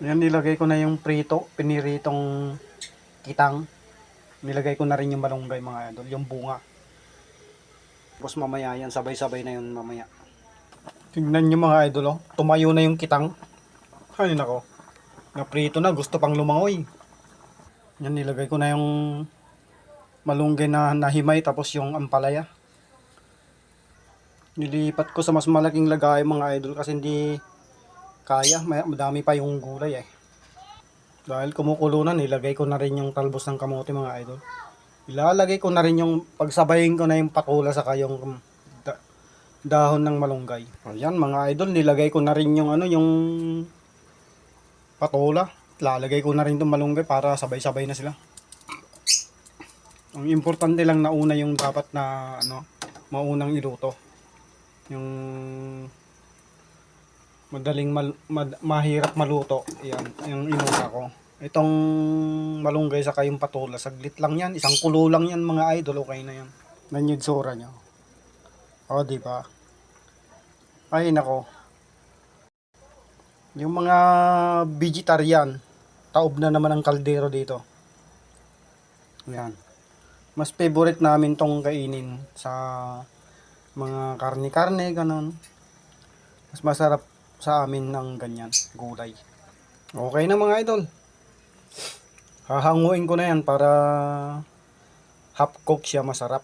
Yan, nilagay ko na yung piniritong kitang. Nilagay ko na rin yung malunggay mga idol, yung bunga. Tapos mamaya yan, sabay-sabay na yun mamaya. Tingnan nyo mga idol, oh. Tumayo na yung kitang. Ay nako, naprito na, gusto pang lumangoy. Yan, nilagay ko na yung malunggay na nahimay, tapos yung ampalaya. Nilipat ko sa mas malaking lagay mga idol kasi hindi kaya, madami pa yung gulay eh. Dahil kumukulo na, nilagay ko na rin yung talbos ng kamote mga idol. Ilalagay ko na rin yung, pagsabayin ko na yung patula sa yung dahon ng malunggay. Ayan mga idol, nilagay ko na rin yung yung patula. Lalagay ko na rin itong malunggay para sabay-sabay na sila. Ang importante lang na una yung dapat na maunang iluto. Yung madaling mahirap maluto. Yan, yung inuna ko. Itong malunggay sa yung patula, saglit lang yan. Isang kulo lang yan mga idol, okay na yan. Ganyan yung tsura nyo. O, diba? Ay, nako. Yung mga vegetarian, taob na naman ang kaldero dito. Yan. Mas favorite namin tong kainin sa mga karne-karne, ganun. Mas masarap sa amin ng ganyan, gulay. Okay na mga idol. Hahanguin ko na yan para half cook siya, masarap.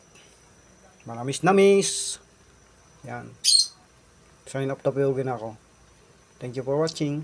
Manamis na miss. Yan. Sign up tapiyogin ako. Thank you for watching.